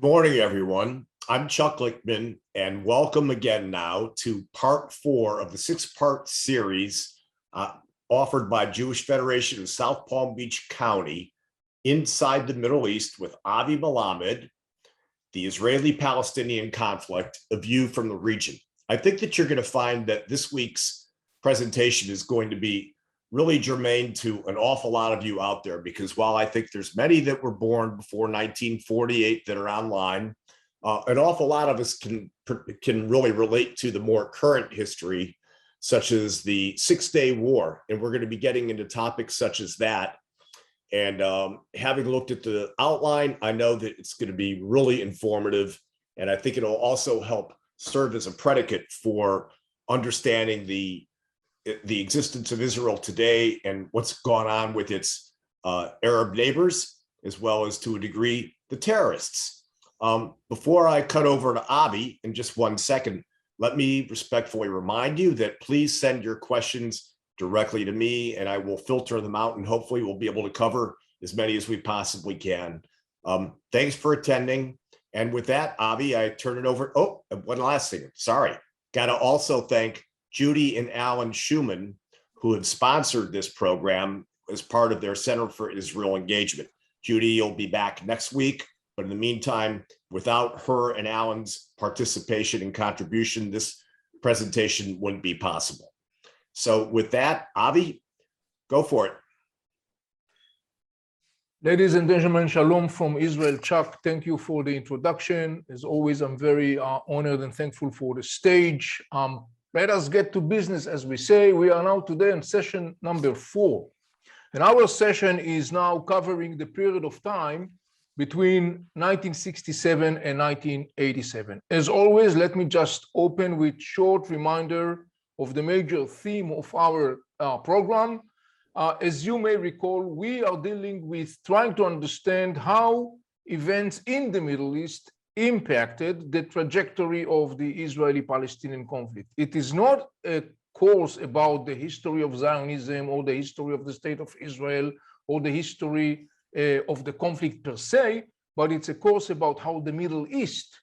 Good morning, everyone. I'm Chuck Lichtman, and welcome again now to part 4 of the 6-part series offered by Jewish Federation in South Palm Beach County, Inside the Middle East with Avi Melamed, the Israeli-Palestinian conflict, a view from the region. I think that you're going to find that this week's presentation is going to be really germane to an awful lot of you out there, because while I think there's many that were born before 1948 that are online, an awful lot of us can really relate to the more current history, such as the Six-Day War. And we're going to be getting into topics such as that. And having looked at the outline, I know that it's going to be really informative. And I think it'll also help serve as a predicate for understanding the existence of Israel today and what's gone on with its Arab neighbors, as well as to a degree, the terrorists. Before I cut over to Avi in just 1 second, let me respectfully remind you that please send your questions directly to me and I will filter them out, and hopefully we'll be able to cover as many as we possibly can. Thanks for attending. And with that, Avi, I turn it over. Oh, one last thing. Sorry. Got to also thank Judy and Alan Schumann, who have sponsored this program as part of their Center for Israel Engagement. Judy will be back next week, but in the meantime, without her and Alan's participation and contribution, this presentation wouldn't be possible. So with that, Avi, go for it. Ladies and gentlemen, shalom from Israel. Chuck, thank you for the introduction. As always, I'm very honored and thankful for the stage. Let us get to business, as we say. We are now today in session number 4. And our session is now covering the period of time between 1967 and 1987. As always, let me just open with short reminder of the major theme of our program. As you may recall, we are dealing with trying to understand how events in the Middle East impacted the trajectory of the Israeli-Palestinian conflict. It is not a course about the history of Zionism or the history of the state of Israel or the history of the conflict per se, but it's a course about how the Middle East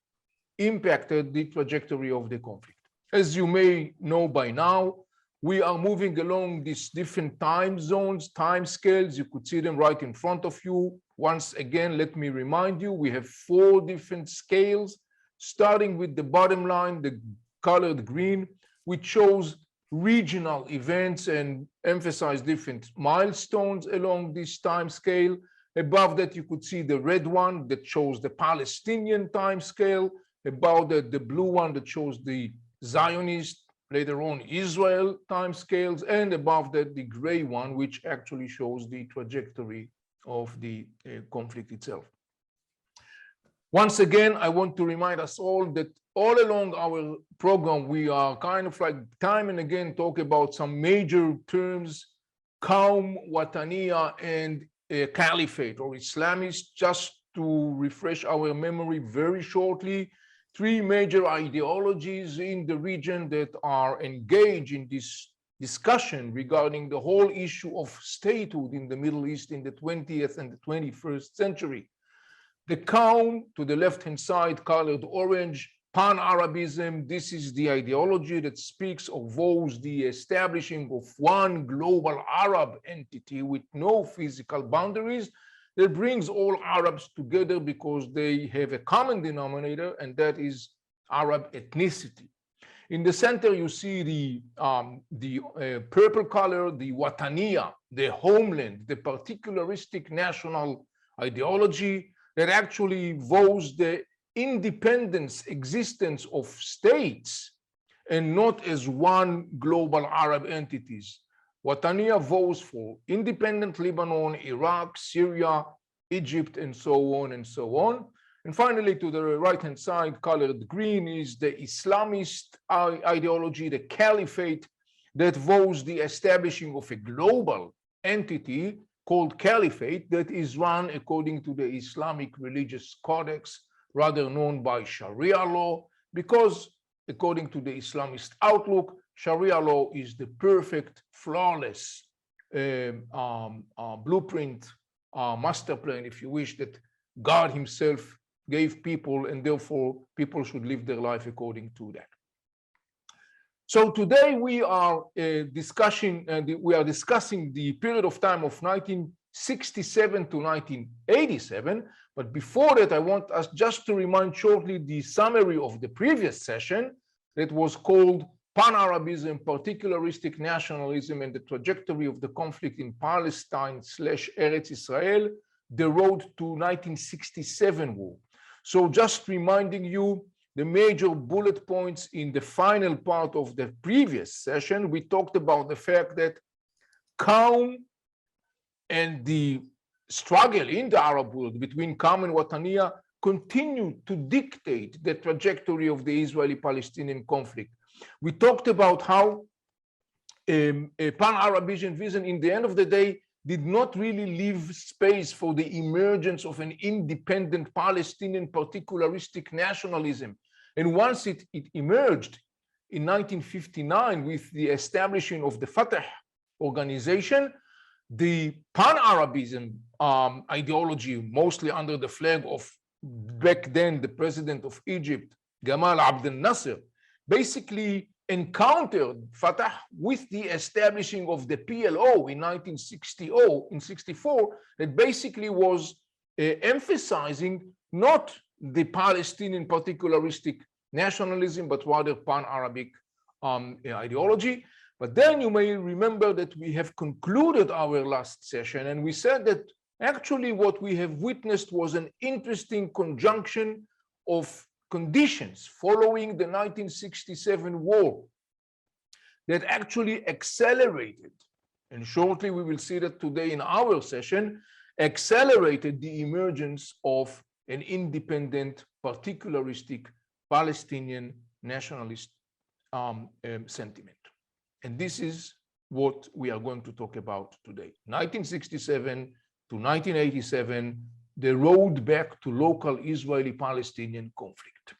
impacted the trajectory of the conflict. As you may know by now, we are moving along these different time zones, time scales. You could see them right in front of you. Once again, let me remind you, we have 4 different scales, starting with the bottom line, the colored green, which shows regional events and emphasize different milestones along this time scale. Above that, you could see the red one that shows the Palestinian time scale. Above that, the blue one that shows the Zionist, later on Israel time scales, and above that, the gray one, which actually shows the trajectory of the conflict itself. Once again, I want to remind us all that all along our program, we are kind of like time and again talk about some major terms, Qawm, Wataniya, and Caliphate or Islamist. Just to refresh our memory very shortly, three major ideologies in the region that are engaged in this discussion regarding the whole issue of statehood in the Middle East in the 20th and the 21st century. The Qawm, to the left-hand side, colored orange, Pan-Arabism. This is the ideology that speaks or vows the establishing of one global Arab entity with no physical boundaries that brings all Arabs together because they have a common denominator, and that is Arab ethnicity. In the center, you see the purple color, the Wataniya, the homeland, the particularistic national ideology that actually vows the independence existence of states and not as one global Arab entities. Wataniya vows for independent Lebanon, Iraq, Syria, Egypt, and so on and so on. And finally, to the right-hand side, colored green, is the Islamist ideology, the Caliphate, that vows the establishing of a global entity called Caliphate that is run according to the Islamic religious codex, rather known by Sharia law, because according to the Islamist outlook, Sharia law is the perfect, flawless blueprint, master plan, if you wish, that God himself gave people, and therefore people should live their life according to that. So today we are discussing the period of time of 1967 to 1987. But before that, I want us just to remind shortly the summary of the previous session that was called Pan-Arabism, Particularistic Nationalism, and the Trajectory of the Conflict in Palestine / Eretz Israel, the Road to 1967 War. So just reminding you the major bullet points in the final part of the previous session. We talked about the fact that Qawm and the struggle in the Arab world between Qawm and Wataniya continued to dictate the trajectory of the Israeli-Palestinian conflict. We talked about how a Pan-Arabism vision, in the end of the day, did not really leave space for the emergence of an independent Palestinian particularistic nationalism. And once it emerged in 1959 with the establishing of the Fatah organization, the Pan-Arabism ideology, mostly under the flag of back then the president of Egypt, Gamal Abdel Nasser, basically encountered Fatah with the establishing of the PLO in 1964, that basically was emphasizing not the Palestinian particularistic nationalism, but rather Pan-Arabic ideology. But then you may remember that we have concluded our last session, and we said that actually what we have witnessed was an interesting conjunction of conditions following the 1967 war that actually accelerated, and shortly we will see that today in our session, accelerated the emergence of an independent, particularistic Palestinian nationalist sentiment. And this is what we are going to talk about today. 1967 to 1987, the road back to local Israeli-Palestinian conflict.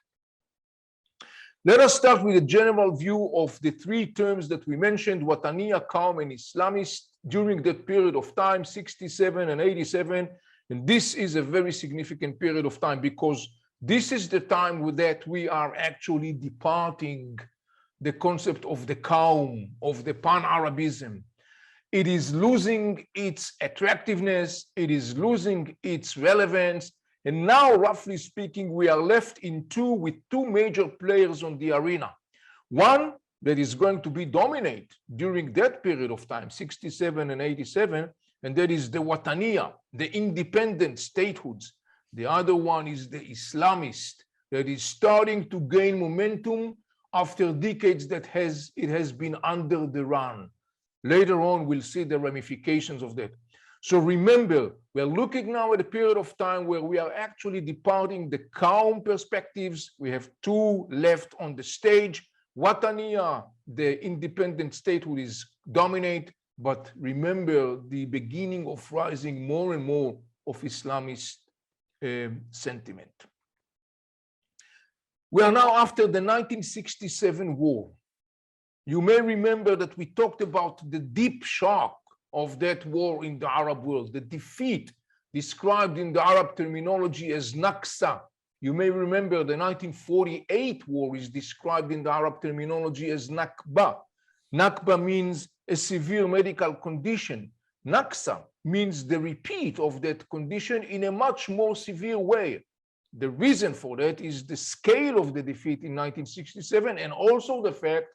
Let us start with a general view of the three terms that we mentioned, Wataniya, Qawm, and Islamist, during that period of time, 67 and 87. And this is a very significant period of time because this is the time that we are actually departing the concept of the Qawm, of the Pan-Arabism. It is losing its attractiveness, it is losing its relevance, and now, roughly speaking, we are left with two major players on the arena. One that is going to be dominate during that period of time, 67 and 87, and that is the Wataniya, the independent statehoods. The other one is the Islamist that is starting to gain momentum after decades that it has been under the run. Later on, we'll see the ramifications of that. So remember, we're looking now at a period of time where we are actually departing the calm perspectives. We have two left on the stage. Wataniya, the independent statehood, is dominate, but remember the beginning of rising more and more of Islamist sentiment. We are now after the 1967 war. You may remember that we talked about the deep shock of that war in the Arab world, the defeat described in the Arab terminology as Nakba. You may remember the 1948 war is described in the Arab terminology as Nakba. Nakba means a severe medical condition. Nakba means the repeat of that condition in a much more severe way. The reason for that is the scale of the defeat in 1967 and also the fact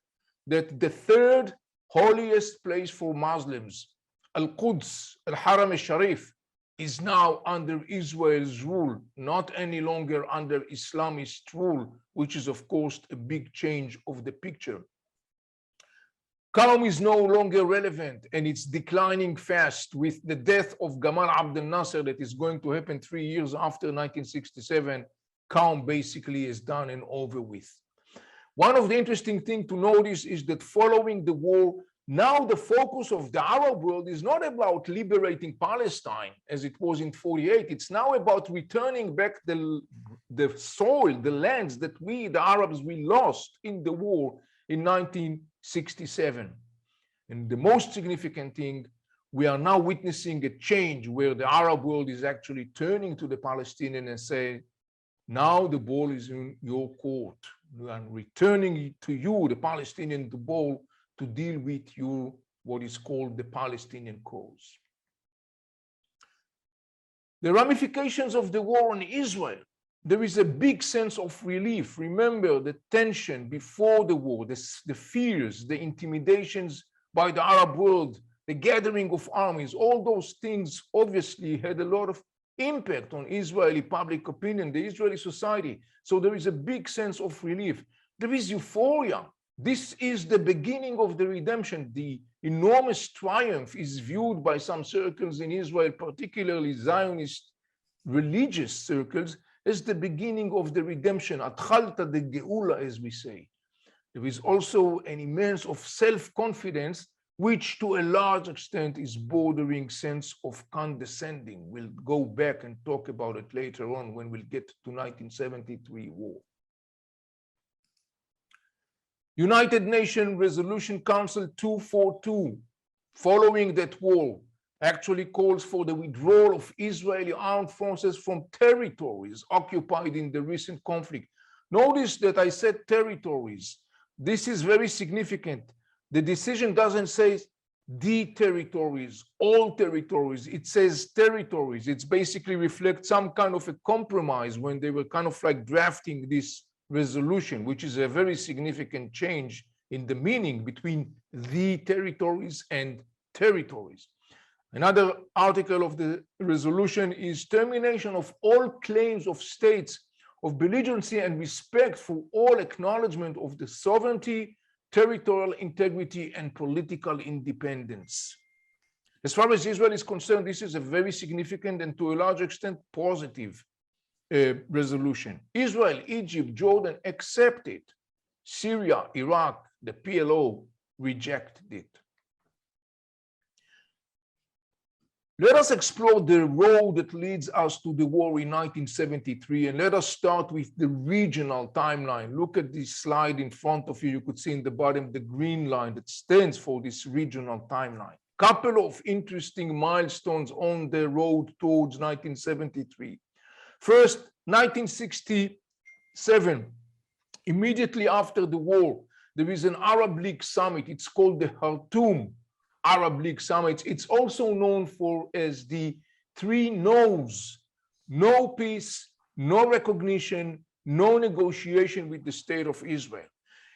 that the third holiest place for Muslims, Al-Quds, Al-Haram al-Sharif, is now under Israel's rule, not any longer under Islamist rule, which is of course a big change of the picture. Calm is no longer relevant and it's declining fast with the death of Gamal Abdel Nasser that is going to happen 3 years after 1967. Calm basically is done and over with. One of the interesting things to notice is that following the war, now the focus of the Arab world is not about liberating Palestine as it was in 48. It's now about returning back the soil, the lands that we, the Arabs, we lost in the war in 1967. And the most significant thing, we are now witnessing a change where the Arab world is actually turning to the Palestinian and saying, now the ball is in your court. And returning to you, the Palestinian, the ball to deal with you, what is called the Palestinian cause. The ramifications of the war on Israel, there is a big sense of relief. Remember the tension before the war, the fears, the intimidations by the Arab world, the gathering of armies, all those things obviously had a lot of impact on Israeli public opinion, the Israeli society. So there is a big sense of relief. There is euphoria. This is the beginning of the redemption. The enormous triumph is viewed by some circles in Israel, particularly Zionist religious circles, as the beginning of the redemption, Atchalta de Geula, as we say. There is also an immense of self-confidence, which to a large extent is bordering sense of condescending. We'll go back and talk about it later on when we'll get to 1973 war. United Nations Resolution Council 242, following that war, actually calls for the withdrawal of Israeli armed forces from territories occupied in the recent conflict. Notice that I said territories. This is very significant. The decision doesn't say the territories, all territories. It says territories. It's basically reflects some kind of a compromise when they were kind of like drafting this resolution, which is a very significant change in the meaning between the territories and territories. Another article of the resolution is termination of all claims of states of belligerency and respect for all acknowledgement of the sovereignty, territorial integrity, and political independence. As far as Israel is concerned, this is a very significant and to a large extent positive resolution. Israel, Egypt, Jordan accept it. Syria, Iraq, the PLO rejected it. Let us explore the road that leads us to the war in 1973, and let us start with the regional timeline. Look at this slide in front of you. You could see in the bottom the green line that stands for this regional timeline. Couple of interesting milestones on the road towards 1973. First, 1967, immediately after the war, there is an Arab League summit. It's called the Khartoum Arab League Summit. It's also known for as the 3 no's: no peace, no recognition, no negotiation with the state of Israel.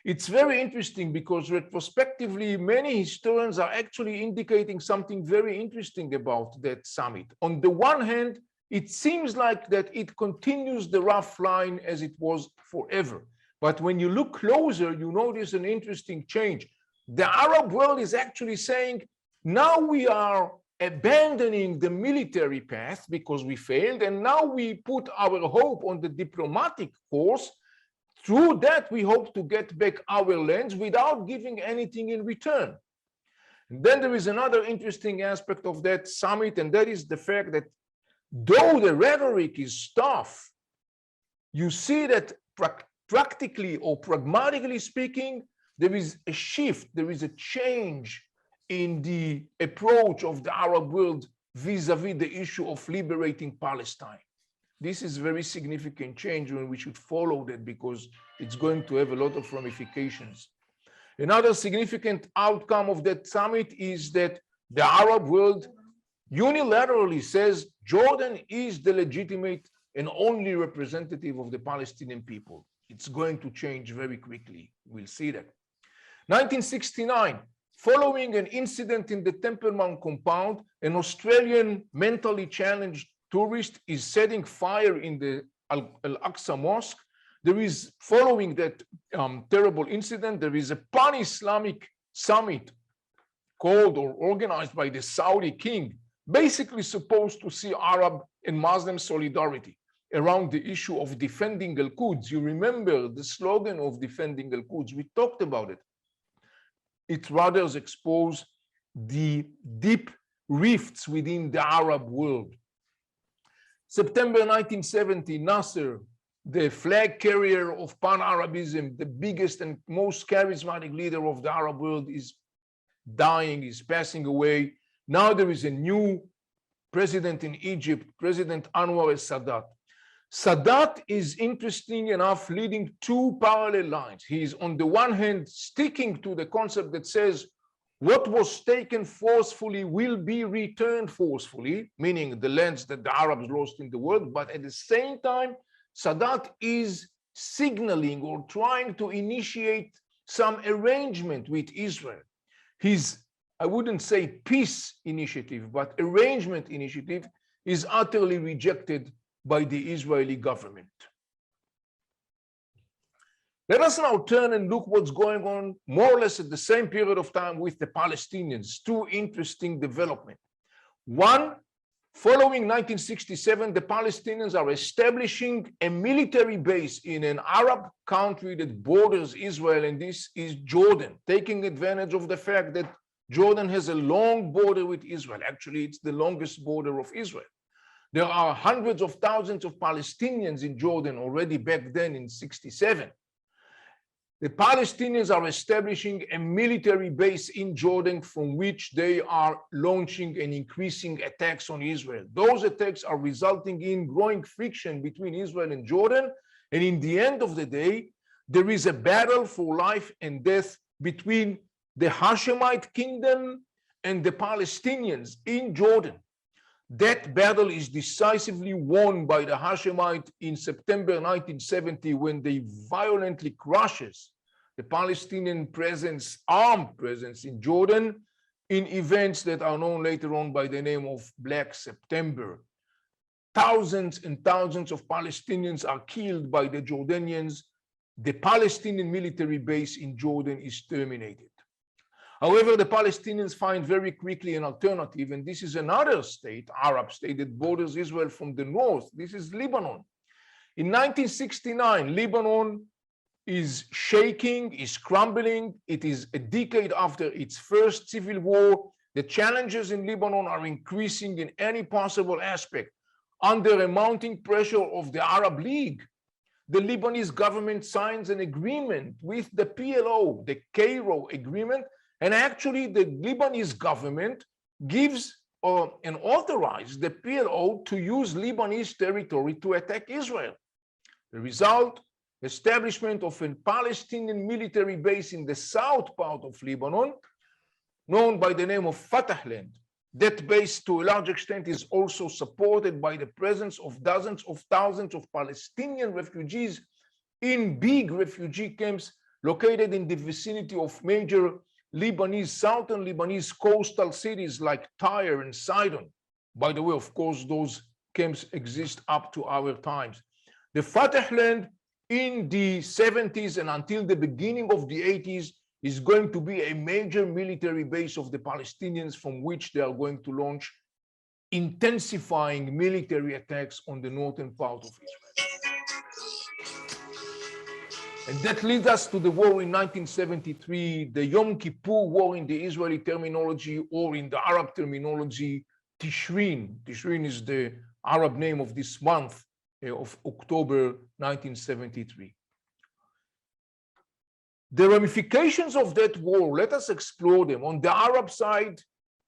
It's very interesting because retrospectively, many historians are actually indicating something very interesting about that summit. On the one hand, it seems like that it continues the rough line as it was forever. But when you look closer, you notice an interesting change. The Arab world is actually saying, now we are abandoning the military path because we failed, and now we put our hope on the diplomatic course. Through that, we hope to get back our lands without giving anything in return. And then there is another interesting aspect of that summit, and that is the fact that though the rhetoric is tough, you see that practically or pragmatically speaking, there is a shift, there is a change in the approach of the Arab world vis-a-vis the issue of liberating Palestine. This is very significant change, and we should follow that because it's going to have a lot of ramifications. Another significant outcome of that summit is that the Arab world unilaterally says Jordan is the legitimate and only representative of the Palestinian people. It's going to change very quickly. We'll see that. 1969, following an incident in the Temple Mount compound, an Australian mentally challenged tourist is setting fire in the Al-Aqsa Mosque. There is, following that terrible incident, there is a pan-Islamic summit called or organized by the Saudi king, basically supposed to see Arab and Muslim solidarity around the issue of defending Al-Quds. You remember the slogan of defending Al-Quds. We talked about it. It rather exposes the deep rifts within the Arab world. September 1970, Nasser, the flag carrier of pan-Arabism, the biggest and most charismatic leader of the Arab world, is dying, is passing away. Now there is a new president in Egypt, President Anwar al-Sadat. Sadat is, interesting enough, leading two parallel lines. He is on the one hand sticking to the concept that says what was taken forcefully will be returned forcefully, meaning the lands that the Arabs lost in the world, but at the same time, Sadat is signaling or trying to initiate some arrangement with Israel. His, I wouldn't say peace initiative, but arrangement initiative is utterly rejected by the Israeli government. Let us now turn and look what's going on more or less at the same period of time with the Palestinians. Two interesting developments. One, following 1967, the Palestinians are establishing a military base in an Arab country that borders Israel, and this is Jordan, taking advantage of the fact that Jordan has a long border with Israel. Actually, it's the longest border of Israel. There are hundreds of thousands of Palestinians in Jordan already back then in '67. The Palestinians are establishing a military base in Jordan from which they are launching and increasing attacks on Israel. Those attacks are resulting in growing friction between Israel and Jordan. And in the end of the day, there is a battle for life and death between the Hashemite kingdom and the Palestinians in Jordan. That battle is decisively won by the Hashemite in September 1970 when they violently crushes the Palestinian presence, armed presence in Jordan in events that are known later on by the name of Black September. Thousands and thousands of Palestinians are killed by the Jordanians. The Palestinian military base in Jordan is terminated. However, the Palestinians find very quickly an alternative, and this is another state, Arab state, that borders Israel from the north. This is Lebanon. In 1969, Lebanon is shaking, is crumbling. It is a decade after its first civil war. The challenges in Lebanon are increasing in any possible aspect. Under a mounting pressure of the Arab League, the Lebanese government signs an agreement with the PLO, the Cairo agreement, and actually the Lebanese government gives and authorizes the PLO to use Lebanese territory to attack Israel. The result, establishment of a Palestinian military base in the south part of Lebanon, known by the name of Fatah land. That base, to a large extent, is also supported by the presence of dozens of thousands of Palestinian refugees in big refugee camps located in the vicinity of major southern Lebanese coastal cities like Tyre and Sidon. By the way, of course, those camps exist up to our times. The Fatah land in the 70s and until the beginning of the 80s is going to be a major military base of the Palestinians from which they are going to launch intensifying military attacks on the northern part of Israel. And that leads us to the war in 1973, the Yom Kippur War in the Israeli terminology, or in the Arab terminology, Tishrin. Tishrin is the Arab name of this month of October 1973. The ramifications of that war, let us explore them. On the Arab side,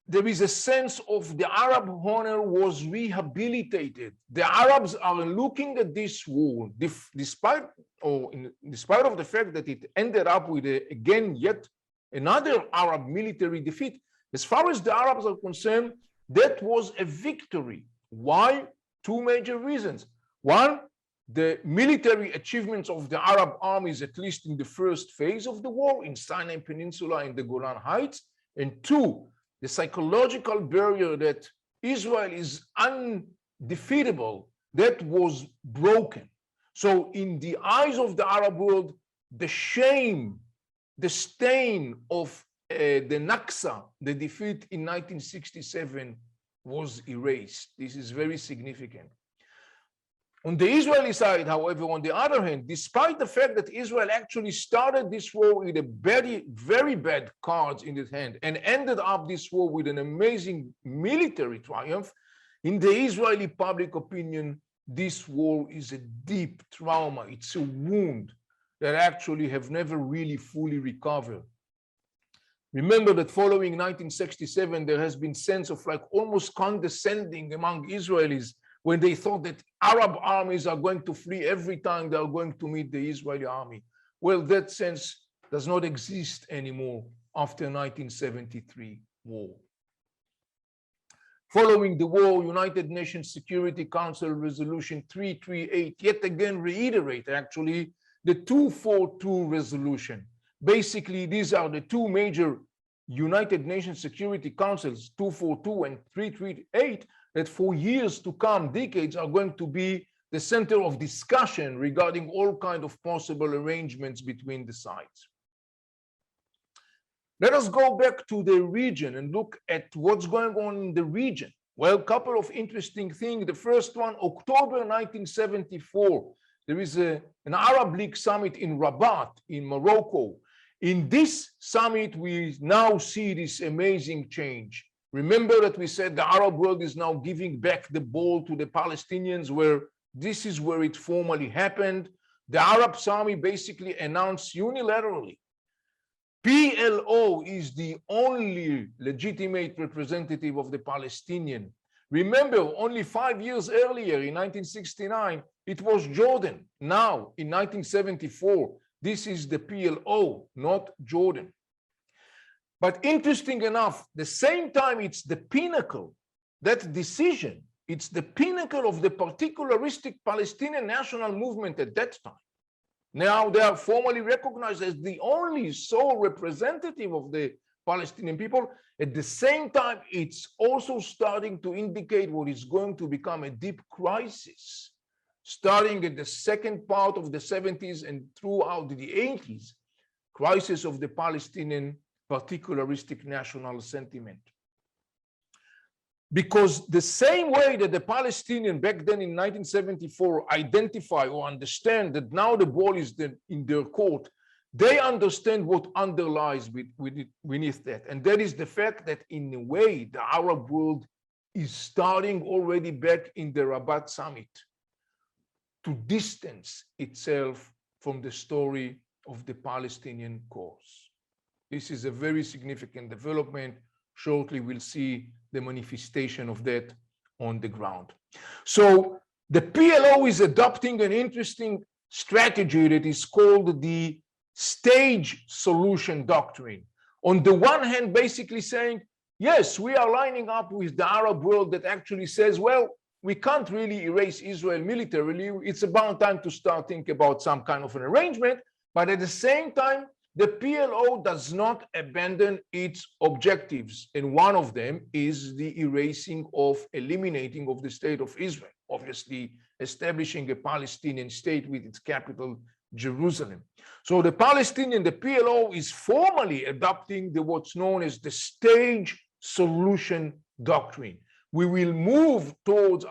there is a sense of the Arab honor was rehabilitated. The Arabs are looking at this war, despite of the fact that it ended up with, yet another Arab military defeat. As far as the Arabs are concerned, that was a victory. Why? Two major reasons. One, the military achievements of the Arab armies, at least in the first phase of the war, in Sinai Peninsula and the Golan Heights. And two, the psychological barrier that Israel is undefeatable, that was broken. So in the eyes of the Arab world, the shame, the stain of the Nakba, the defeat in 1967, was erased. This is very significant. On the Israeli side, however, on the other hand, despite the fact that Israel actually started this war with a very bad cards in its hand and ended up this war with an amazing military triumph, in the Israeli public opinion, this war is a deep trauma. It's a wound that actually have never really fully recovered. Remember that following 1967, there has been sense of like almost condescending among Israelis when they thought that Arab armies are going to flee every time they are going to meet the Israeli army. Well, that sense does not exist anymore after 1973 war. Following the war, United Nations Security Council Resolution 338 yet again reiterate actually the 242 resolution. Basically, these are the two major United Nations Security Councils, 242 and 338, that for years to come, decades, are going to be the center of discussion regarding all kinds of possible arrangements between the sides. Let us go back to the region and look at what's going on in the region. Well, a couple of interesting things. The first one, October 1974, there is an Arab League summit in Rabat in Morocco. In this summit, we now see this amazing change. Remember that we said the Arab world is now giving back the ball to the Palestinians, where this is where it formally happened. The Arab summit basically announced unilaterally, PLO is the only legitimate representative of the Palestinian. Remember, only 5 years earlier, in 1969, it was Jordan. Now, in 1974, this is the PLO, not Jordan. But interesting enough, the same time it's the pinnacle, that decision, it's the pinnacle of the particularistic Palestinian national movement at that time. Now they are formally recognized as the only sole representative of the Palestinian people. At the same time, it's also starting to indicate what is going to become a deep crisis, starting at the second part of the 70s and throughout the 80s, crisis of the Palestinian particularistic national sentiment. Because the same way that the Palestinian back then in 1974 identify or understand that now the ball is in their court, they understand what underlies beneath that. And that is the fact that in a way, the Arab world is starting already back in the Rabat summit to distance itself from the story of the Palestinian cause. This is a very significant development. Shortly, we'll see the manifestation of that on the ground. So the PLO is adopting an interesting strategy that is called the stage solution doctrine. On the one hand, basically saying, yes, we are lining up with the Arab world that actually says, well, we can't really erase Israel militarily. It's about time to start thinking about some kind of an arrangement. But at the same time, the PLO does not abandon its objectives. And one of them is the eliminating of the state of Israel, obviously establishing a Palestinian state with its capital, Jerusalem. So the PLO is formally adopting what's known as the stage solution doctrine. We will move towards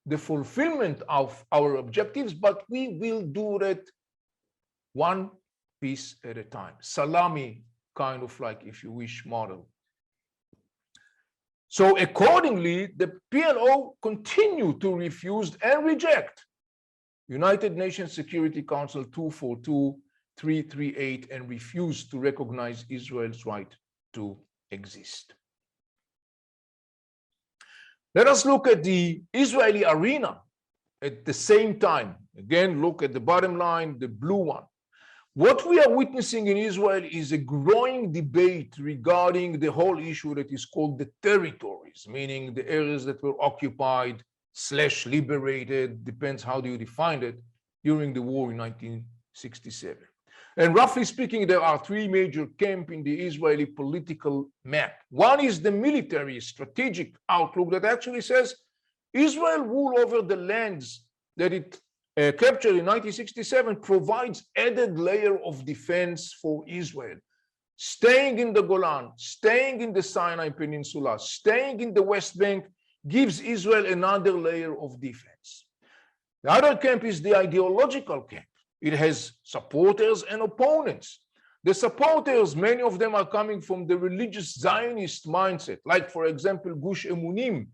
the fulfillment of our objectives, but we will do that one piece at a time. Salami, kind of like, if you wish, model. So accordingly, the PLO continue to refuse and reject United Nations Security Council 242, 338, and refuse to recognize Israel's right to exist. Let us look at the Israeli arena at the same time. Again, look at the bottom line, the blue one. What we are witnessing in Israel is a growing debate regarding the whole issue that is called the territories, meaning the areas that were occupied / liberated, depends how do you define it, during the war in 1967. And roughly speaking, there are three major camps in the Israeli political map. One is the military strategic outlook that actually says Israel rule over the lands that it captured in 1967 provides added layer of defense for Israel. Staying in the Golan, staying in the Sinai Peninsula, staying in the West Bank gives Israel another layer of defense. The other camp is the ideological camp. It has supporters and opponents. The supporters, many of them are coming from the religious Zionist mindset, like, for example, Gush Emunim,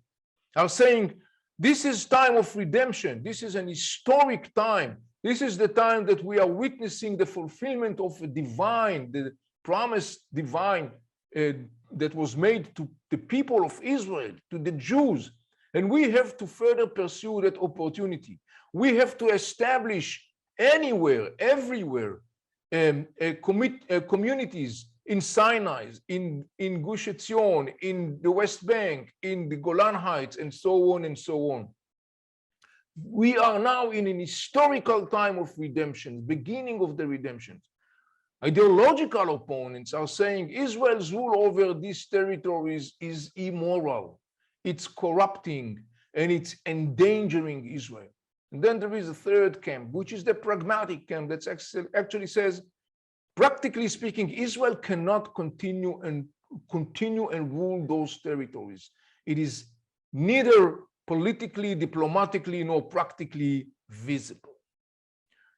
are saying, this is time of redemption. This is an historic time. This is the time that we are witnessing the fulfillment of a divine, the promise divine that was made to the people of Israel, to the Jews. And we have to further pursue that opportunity. We have to establish anywhere, everywhere, communities in Sinai, in Gush Etzion, in the West Bank, in the Golan Heights, and so on and so on. We are now in an historical time of redemption, beginning of the redemption. Ideological opponents are saying Israel's rule over these territories is immoral, it's corrupting, and it's endangering Israel. And then there is a third camp, which is the pragmatic camp that actually says, practically speaking, Israel cannot continue and rule those territories. It is neither politically, diplomatically, nor practically visible.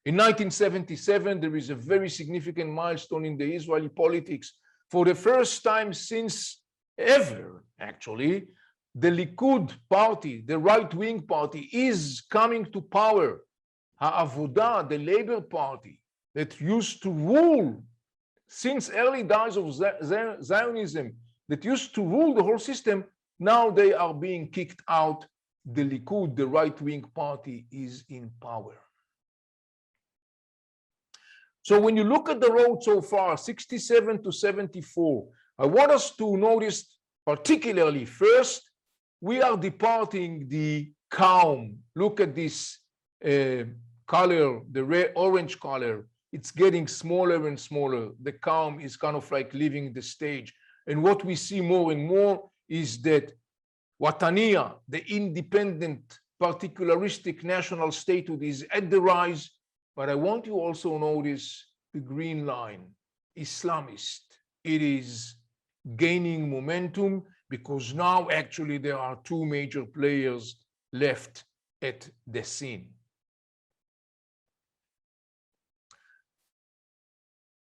In 1977, there is a very significant milestone in the Israeli politics. For the first time since ever, actually, the Likud party, the right-wing party, is coming to power. Ha'avodah, the Labor Party, that used to rule since early days of Zionism, that used to rule the whole system, now they are being kicked out. The Likud, the right-wing party, is in power. So when you look at the road so far, 67 to 74, I want us to notice particularly, first, we are departing the calm. Look at this color, the red, orange color. It's getting smaller and smaller. The calm is kind of like leaving the stage. And what we see more and more is that Wataniya, the independent, particularistic national statehood, is at the rise. But I want you also notice the green line, Islamist. It is gaining momentum because now actually there are two major players left at the scene.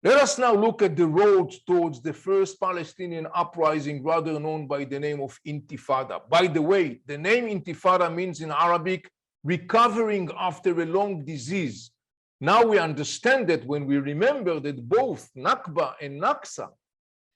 Let us now look at the road towards the first Palestinian uprising, rather known by the name of Intifada. By the way, the name Intifada means in Arabic, recovering after a long disease. Now we understand that when we remember that both Nakba and Naksa,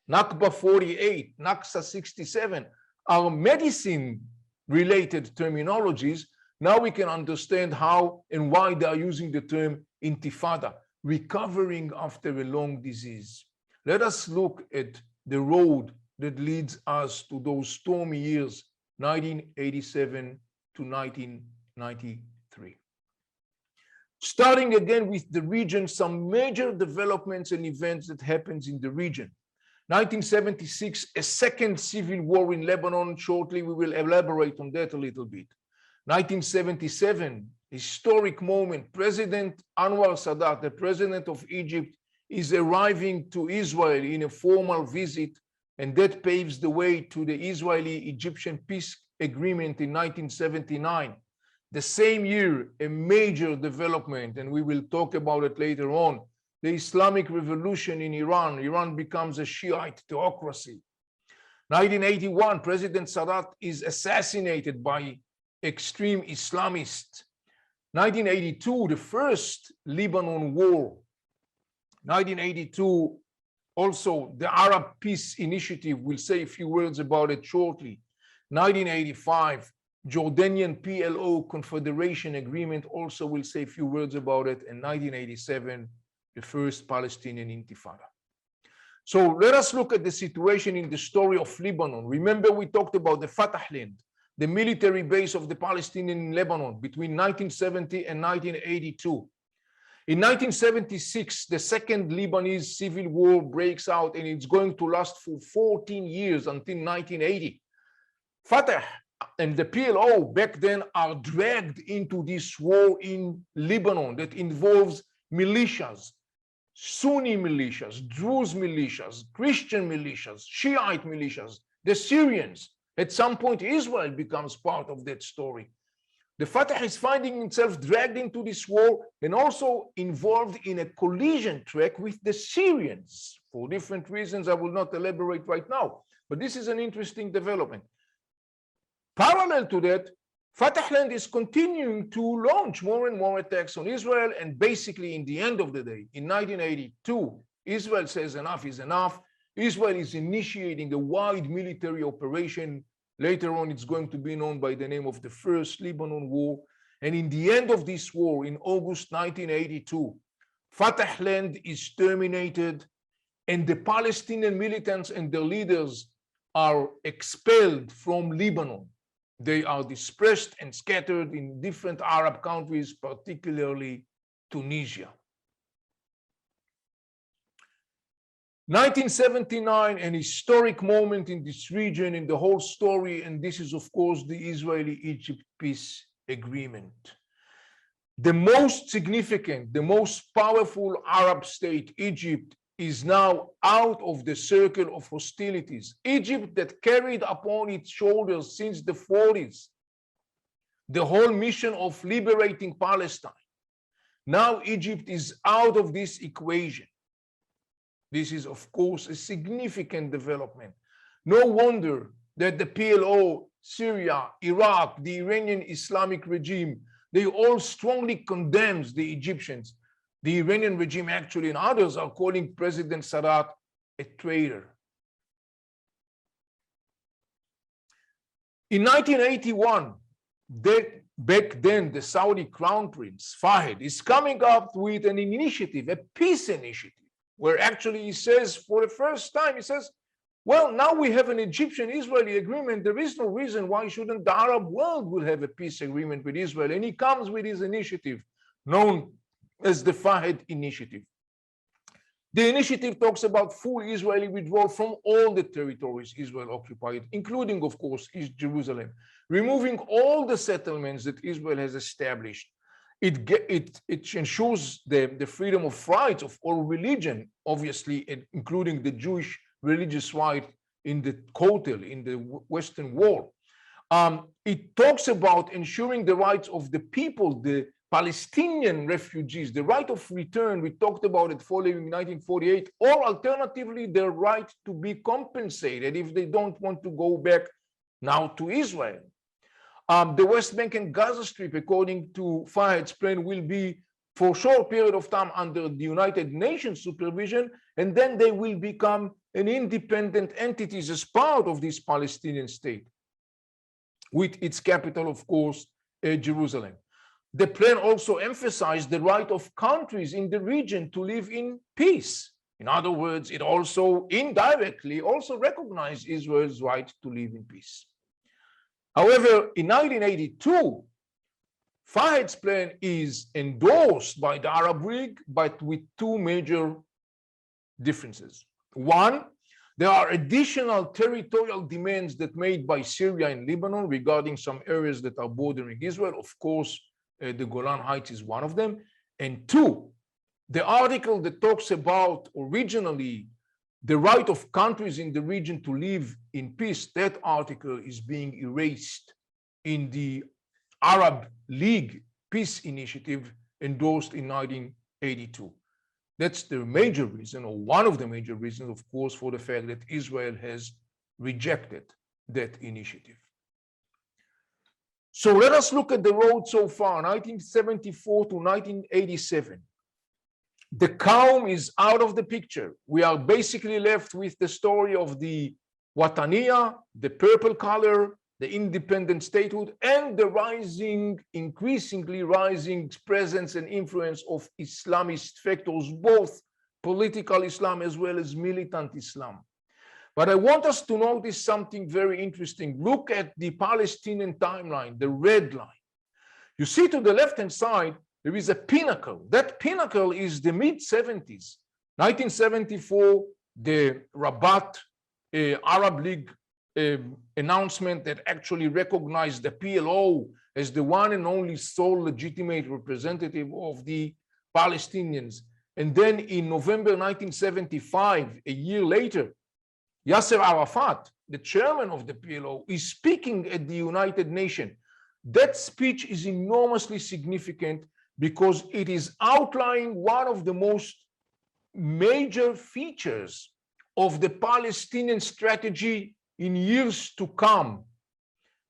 Nakba 48, Naksa 67, are medicine-related terminologies, now we can understand how and why they are using the term Intifada, recovering after a long disease. Let us look at the road that leads us to those stormy years, 1987 to 1993. Starting again with the region, some major developments and events that happens in the region. 1976, a second civil war in Lebanon. Shortly, we will elaborate on that a little bit. 1977, historic moment. President Anwar Sadat, the president of Egypt, is arriving to Israel in a formal visit, and that paves the way to the Israeli-Egyptian peace agreement in 1979. The same year, a major development, and we will talk about it later on, the Islamic Revolution in Iran. Iran becomes a Shiite theocracy. 1981, President Sadat is assassinated by extreme Islamists. 1982, the first Lebanon war. 1982, also the Arab Peace Initiative. We'll say a few words about it shortly. 1985, Jordanian PLO Confederation Agreement. Also, we'll say a few words about it. And 1987, the first Palestinian Intifada. So let us look at the situation in the story of Lebanon. Remember, we talked about the Fatah land, the military base of the Palestinian in Lebanon between 1970 and 1982. In 1976, the second Lebanese Civil War breaks out, and it's going to last for 14 years until 1980. Fatah and the PLO back then are dragged into this war in Lebanon that involves militias, Sunni militias, Druze militias, Christian militias, Shiite militias, the Syrians. At some point, Israel becomes part of that story. The Fatah is finding itself dragged into this war and also involved in a collision track with the Syrians for different reasons I will not elaborate right now, but this is an interesting development. Parallel to that, Fatah land is continuing to launch more and more attacks on Israel, and basically in the end of the day, in 1982, Israel says enough is enough. Israel is initiating a wide military operation. Later on, it's going to be known by the name of the First Lebanon War. And in the end of this war, in August 1982, Fatah land is terminated, and the Palestinian militants and their leaders are expelled from Lebanon. They are dispersed and scattered in different Arab countries, particularly Tunisia. 1979, an historic moment in this region, in the whole story, and this is, of course, the Israeli-Egypt peace agreement. The most significant, the most powerful Arab state, Egypt, is now out of the circle of hostilities. Egypt, that carried upon its shoulders since the 40s the whole mission of liberating Palestine. Now Egypt is out of this equation. This is, of course, a significant development. No wonder that the PLO, Syria, Iraq, the Iranian Islamic regime, they all strongly condemns the Egyptians. The Iranian regime actually and others are calling President Sadat a traitor. In 1981, back then the Saudi Crown Prince, Fahed, is coming up with an initiative, a peace initiative, where actually he says, for the first time, he says, well, now we have an Egyptian-Israeli agreement. There is no reason why shouldn't the Arab world will have a peace agreement with Israel. And he comes with his initiative, known as the Fahed Initiative. The initiative talks about full Israeli withdrawal from all the territories Israel occupied, including, of course, East Jerusalem, removing all the settlements that Israel has established. It ensures the freedom of rights of all religion, obviously, including the Jewish religious right in the Kotel, in the Western Wall. It talks about ensuring the rights of the people, the Palestinian refugees, the right of return. We talked about it following 1948, or alternatively, their right to be compensated if they don't want to go back now to Israel. The West Bank and Gaza Strip, according to Fahed's plan, will be for a short period of time under the United Nations supervision, and then they will become an independent entities as part of this Palestinian state, with its capital, of course, Jerusalem. The plan also emphasized the right of countries in the region to live in peace. In other words, it also indirectly also recognized Israel's right to live in peace. However, in 1982, Fahed's plan is endorsed by the Arab League, but with two major differences. One, there are additional territorial demands that made by Syria and Lebanon regarding some areas that are bordering Israel. Of course, the Golan Heights is one of them. And two, the article that talks about originally the right of countries in the region to live in peace, that article is being erased in the Arab League Peace Initiative endorsed in 1982. That's the major reason, or one of the major reasons, of course, for the fact that Israel has rejected that initiative. So let us look at the road so far, 1974 to 1987. The calm is out of the picture. We are basically left with the story of the Wataniya, the purple color, the independent statehood, and the rising, increasingly rising presence and influence of Islamist factors, both political Islam as well as militant Islam. But I want us to notice something very interesting. Look at the Palestinian timeline, the red line. You see to the left-hand side, there is a pinnacle. That pinnacle is the mid-70s. 1974, the Rabat Arab League announcement that actually recognized the PLO as the one and only sole legitimate representative of the Palestinians. And then in November 1975, a year later, Yasser Arafat, the chairman of the PLO, is speaking at the United Nations. That speech is enormously significant because it is outlining one of the most major features of the Palestinian strategy in years to come.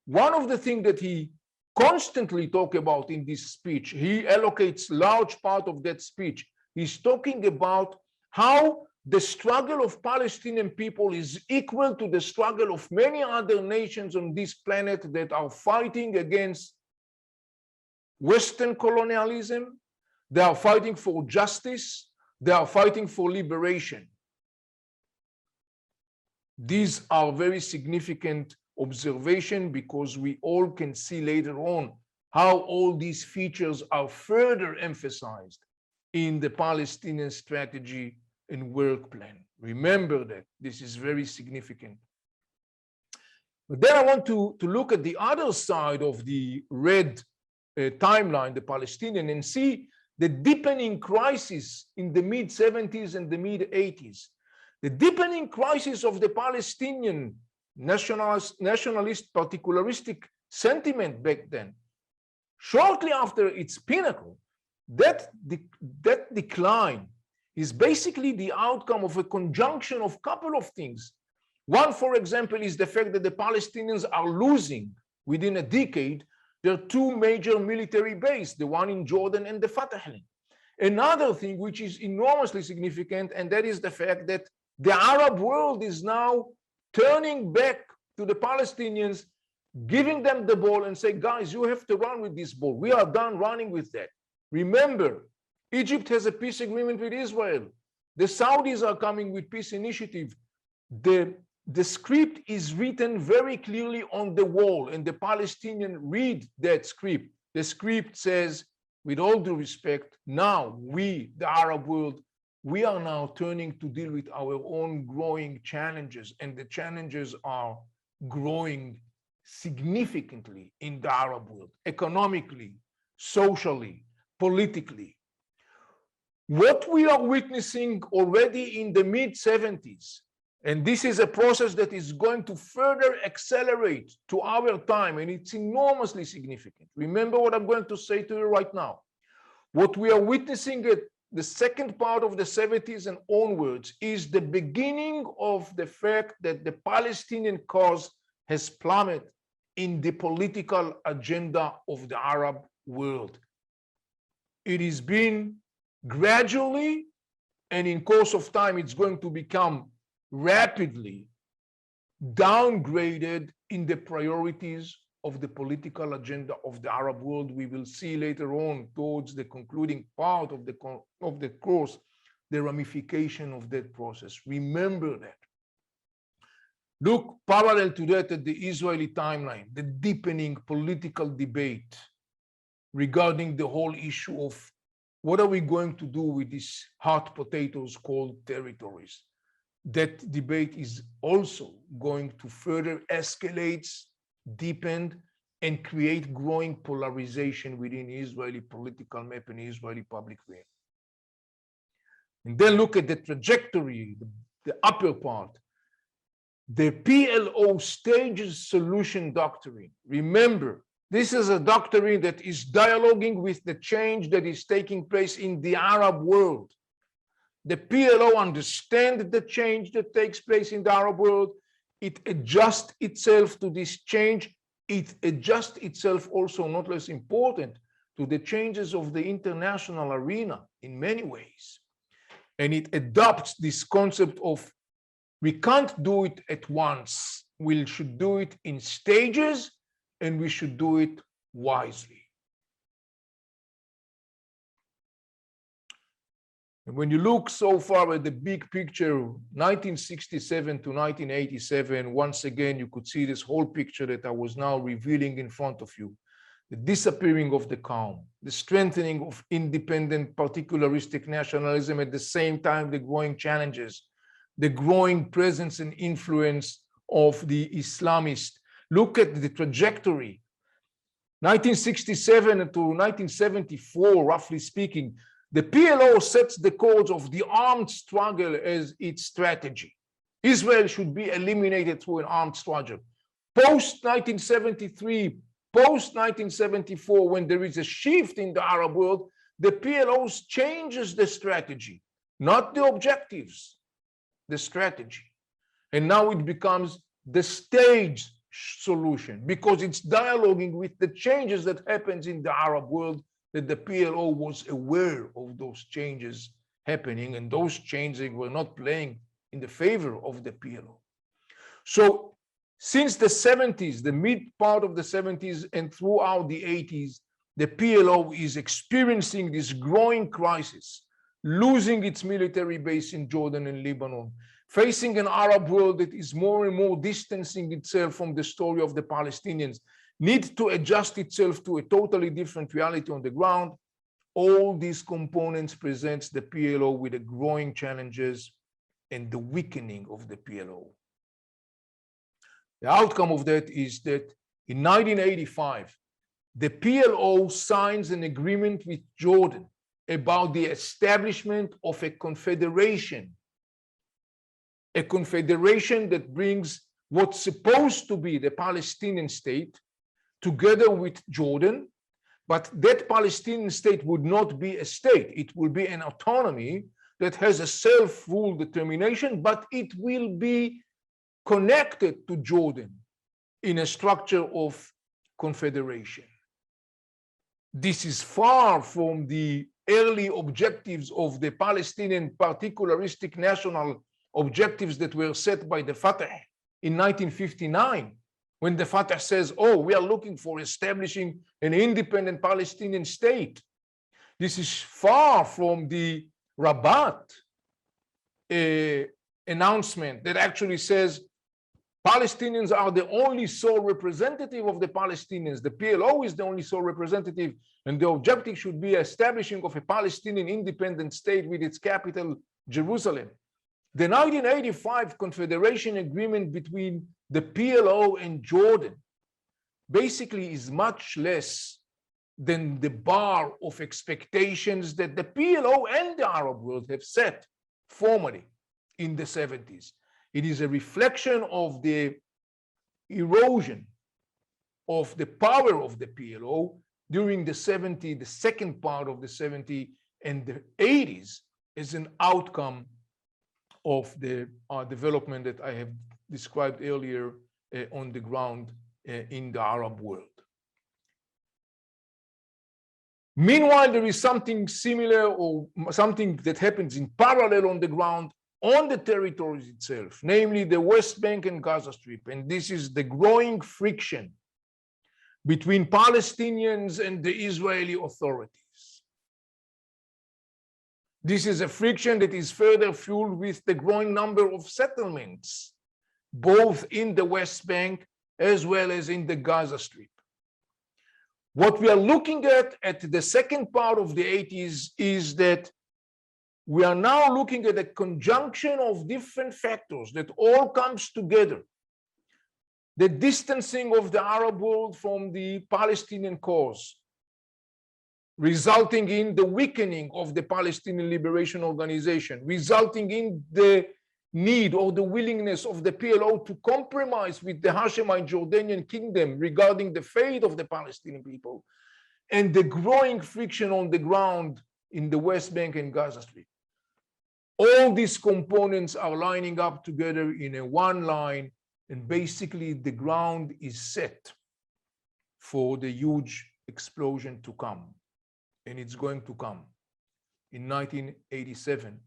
One of the things that he constantly talks about in this speech, he allocates large part of that speech, he's talking about how the struggle of Palestinian people is equal to the struggle of many other nations on this planet that are fighting against Western colonialism. They are fighting for justice. They are fighting for liberation. These are very significant observations because we all can see later on how all these features are further emphasized in the Palestinian strategy and work plan. Remember that this is very significant. But then I want to look at the other side of the red timeline, the Palestinian, and see the deepening crisis in the mid-70s and the mid-80s. The deepening crisis of the Palestinian nationalist, particularistic sentiment back then. Shortly after its pinnacle, that decline is basically the outcome of a conjunction of a couple of things. One, for example, is the fact that the Palestinians are losing within a decade their two major military bases, the one in Jordan and the Fatah land. Another thing which is enormously significant, and that is the fact that the Arab world is now turning back to the Palestinians, giving them the ball and say, guys, you have to run with this ball. We are done running with that. Remember, Egypt has a peace agreement with Israel. The Saudis are coming with peace initiative. The script is written very clearly on the wall, and the Palestinians read that script. The script says, with all due respect, now we, the Arab world, we are now turning to deal with our own growing challenges, and the challenges are growing significantly in the Arab world, economically, socially, politically. What we are witnessing already in the mid-70s, and this is a process that is going to further accelerate to our time, and it's enormously significant. Remember what I'm going to say to you right now. What we are witnessing at the second part of the 70s and onwards is the beginning of the fact that the Palestinian cause has plummeted in the political agenda of the Arab world. It has been gradually, and in course of time, it's going to become rapidly downgraded in the priorities of the political agenda of the Arab world. We will see later on, towards the concluding part of the course, the ramification of that process. Remember that. Look parallel to that at the Israeli timeline, the deepening political debate regarding the whole issue of what are we going to do with these hot potatoes called territories. That debate is also going to further escalate, deepen, and create growing polarization within Israeli political map and Israeli public realm. And then look at the trajectory, the upper part. The PLO stages solution doctrine. Remember, this is a doctrine that is dialoguing with the change that is taking place in the Arab world. The PLO understands the change that takes place in the Arab world. It adjusts itself to this change. It adjusts itself also, not less important, to the changes of the international arena in many ways. And it adopts this concept of we can't do it at once. We should do it in stages, and we should do it wisely. And when you look so far at the big picture, 1967 to 1987, once again, you could see this whole picture that I was now revealing in front of you. The disappearing of the calm, the strengthening of independent particularistic nationalism, at the same time, the growing challenges, the growing presence and influence of the Islamists. Look at the trajectory. 1967 to 1974, roughly speaking, the PLO sets the course of the armed struggle as its strategy. Israel should be eliminated through an armed struggle. Post-1973, post-1974, when there is a shift in the Arab world, the PLO changes the strategy, not the objectives, the strategy. And now it becomes the stage solution because it's dialoguing with the changes that happens in the Arab world, that the PLO was aware of those changes happening, and those changes were not playing in the favor of the PLO. So since the 70s, the mid part of the 70s and throughout the 80s, the PLO is experiencing this growing crisis, losing its military base in Jordan and Lebanon, facing an Arab world that is more and more distancing itself from the story of the Palestinians, need to adjust itself to a totally different reality on the ground. All these components presents the PLO with the growing challenges and the weakening of the PLO. The outcome of that is that in 1985, the PLO signs an agreement with Jordan about the establishment of a confederation that brings what's supposed to be the Palestinian state together with Jordan, but that Palestinian state would not be a state. It will be an autonomy that has a self-rule determination, but it will be connected to Jordan in a structure of confederation. This is far from the early objectives of the Palestinian particularistic national objectives that were set by the Fatah in 1959, when the Fatah says, oh, we are looking for establishing an independent Palestinian state. This is far from the Rabat announcement that actually says Palestinians are the only sole representative of the Palestinians. The PLO is the only sole representative, and the objective should be establishing of a Palestinian independent state with its capital, Jerusalem. The 1985 Confederation Agreement between the PLO and Jordan basically is much less than the bar of expectations that the PLO and the Arab world have set formally in the 70s. It is a reflection of the erosion of the power of the PLO during the 70s, the second part of the 70s and the 80s as an outcome of the development that I have described earlier on the ground in the Arab world. Meanwhile, there is something similar or something that happens in parallel on the ground on the territories itself, namely the West Bank and Gaza Strip. And this is the growing friction between Palestinians and the Israeli authorities. This is a friction that is further fueled with the growing number of settlements, both in the West Bank as well as in the Gaza Strip. What we are looking at the second part of the 80s is that we are now looking at a conjunction of different factors that all comes together. The distancing of the Arab world from the Palestinian cause, resulting in the weakening of the Palestinian Liberation Organization, resulting in the need or the willingness of the PLO to compromise with the Hashemite Jordanian kingdom regarding the fate of the Palestinian people, and the growing friction on the ground in the West Bank and Gaza Strip. All these components are lining up together in a one line, and basically the ground is set for the huge explosion to come. And it's going to come in 1987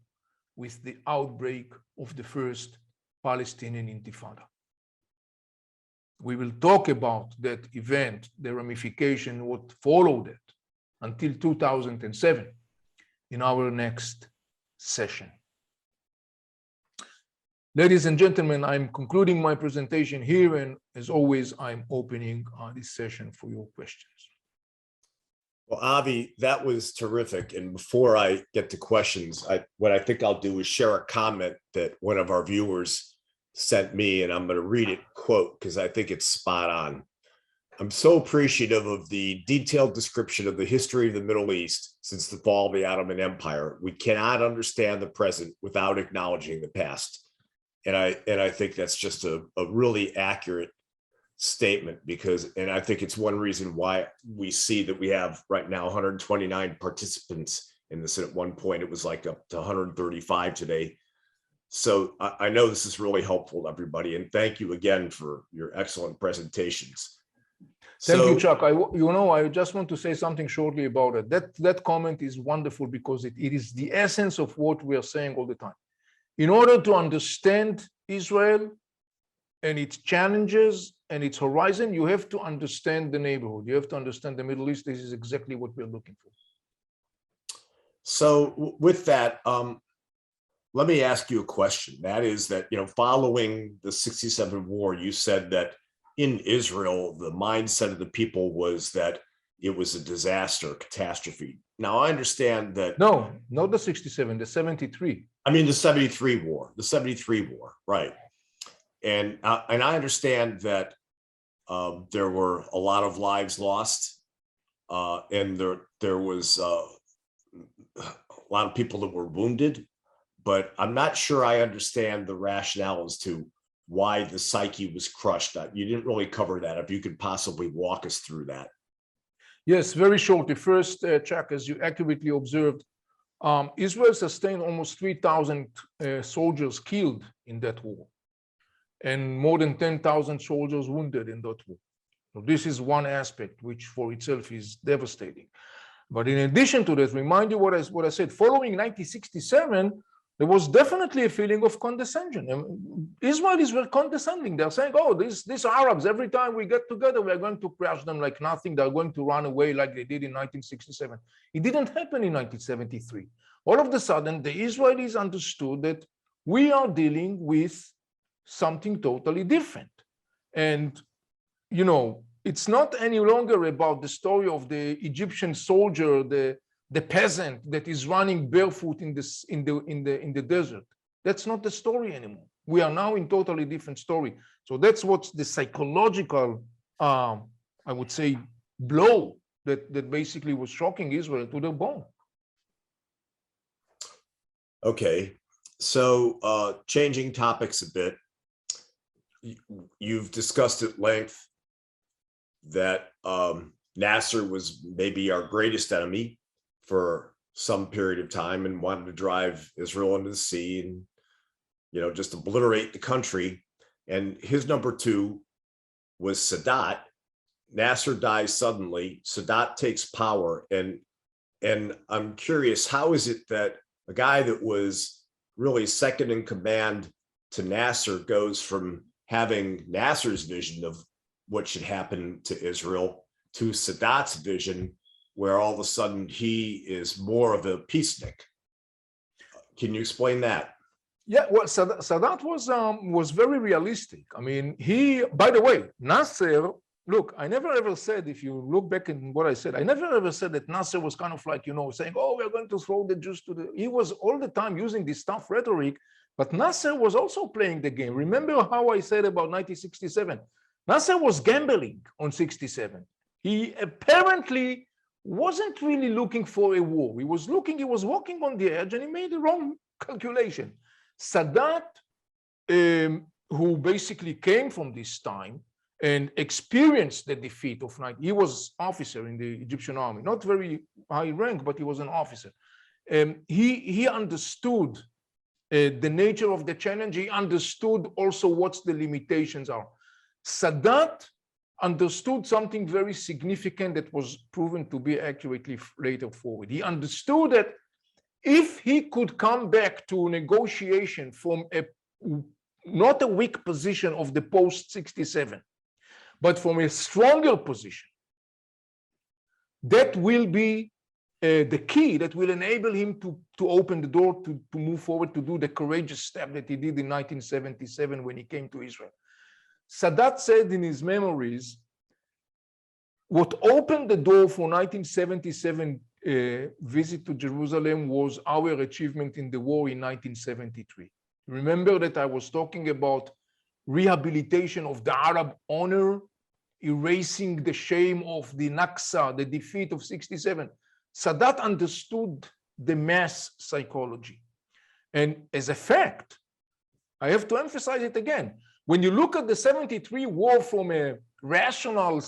with the outbreak of the first Palestinian Intifada. We will talk about that event, the ramification, what followed it until 2007 in our next session. Ladies and gentlemen, I'm concluding my presentation here, and as always, I'm opening this session for your questions. Well, Avi, that was terrific. And before I get to questions, what I think I'll do is share a comment that one of our viewers sent me, and I'm going to read it, quote, because I think it's spot on. I'm so appreciative of the detailed description of the history of the Middle East since the fall of the Ottoman Empire. We cannot understand the present without acknowledging the past. And I think that's just a really accurate statement, because, and I think it's one reason why we see that we have right now 129 participants in this. At one point, it was like up to 135 today. So I know this is really helpful to everybody. And thank you again for your excellent presentations. Thank you, Chuck. I just want to say something shortly about it. That comment is wonderful because it is the essence of what we are saying all the time. In order to understand Israel and its challenges and its horizon, you have to understand the neighborhood. You have to understand the Middle East. This is exactly what we're looking for. So with that, let me ask you a question. That is that, following the 67 war, you said that in Israel, the mindset of the people was that it was a disaster, catastrophe. Now, I understand that. No, not the 67, the 73. I mean, the 73 war, right. And I understand that there were a lot of lives lost, and there was a lot of people that were wounded, but I'm not sure I understand the rationale as to why the psyche was crushed. You didn't really cover that. If you could possibly walk us through that. Yes, very shortly. First, Chuck, as you accurately observed, Israel sustained almost 3,000 soldiers killed in that war, and more than 10,000 soldiers wounded in that war. So this is one aspect which for itself is devastating. But in addition to this, remind you what I said, following 1967, there was definitely a feeling of condescension. Israelis were condescending. They're saying, oh, these Arabs, every time we get together, we're going to crush them like nothing. They're going to run away like they did in 1967. It didn't happen in 1973. All of a sudden, the Israelis understood that we are dealing with something totally different. And, it's not any longer about the story of the Egyptian soldier, the peasant that is running barefoot in the desert. That's not the story anymore. We are now in totally different story. So that's what's the psychological, I would say, blow that basically was shocking Israel to the bone. Okay, so changing topics a bit, you've discussed at length that Nasser was maybe our greatest enemy for some period of time and wanted to drive Israel into the sea and, just obliterate the country. And his number two was Sadat. Nasser dies suddenly. Sadat takes power. And I'm curious, how is it that a guy that was really second in command to Nasser goes from having Nasser's vision of what should happen to Israel to Sadat's vision, where all of a sudden he is more of a peacenik? Can you explain that? Yeah, well, Sadat was very realistic. I mean, by the way, Nasser look, I never ever said, if you look back in what I said, I never ever said that Nasser was kind of like, saying, oh, we're going to throw the Jews to the, he was all the time using this tough rhetoric, but Nasser was also playing the game. Remember how I said about 1967? Nasser was gambling on 67. He apparently wasn't really looking for a war. He was walking on the edge, and he made the wrong calculation. Sadat, who basically came from this time and experienced the defeat of 90, he was officer in the Egyptian army, not very high rank, but he was an officer. He understood the nature of the challenge. He understood also what the limitations are. Sadat understood something very significant that was proven to be accurately later forward. He understood that if he could come back to negotiation from not a weak position of the post-67, but from a stronger position, that will be the key that will enable him to open the door to move forward, to do the courageous step that he did in 1977 when he came to Israel. Sadat said in his memories, what opened the door for 1977 visit to Jerusalem was our achievement in the war in 1973. Remember that I was talking about rehabilitation of the Arab honor, erasing the shame of the Nakba, the defeat of 67. Sadat understood the mass psychology. And as a fact, I have to emphasize it again, when you look at the 73 war from a rational,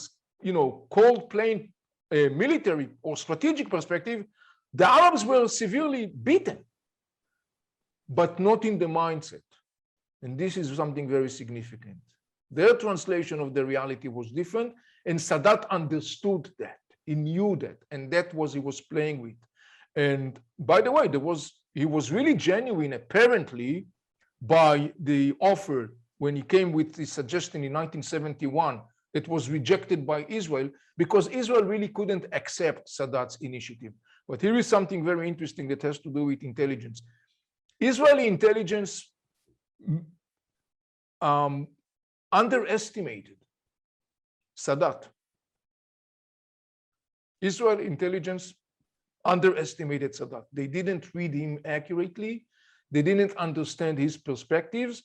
cold, plain military or strategic perspective, the Arabs were severely beaten, but not in the mindset. And this is something very significant. Their translation of the reality was different, and Sadat understood that. He knew that, and that was he was playing with. And by the way, he was really genuine, apparently, by the offer when he came with the suggestion in 1971 that was rejected by Israel, because Israel really couldn't accept Sadat's initiative. But here is something very interesting that has to do with intelligence. Israeli intelligence underestimated Sadat. Israel intelligence underestimated Sadat. They didn't read him accurately. They didn't understand his perspectives.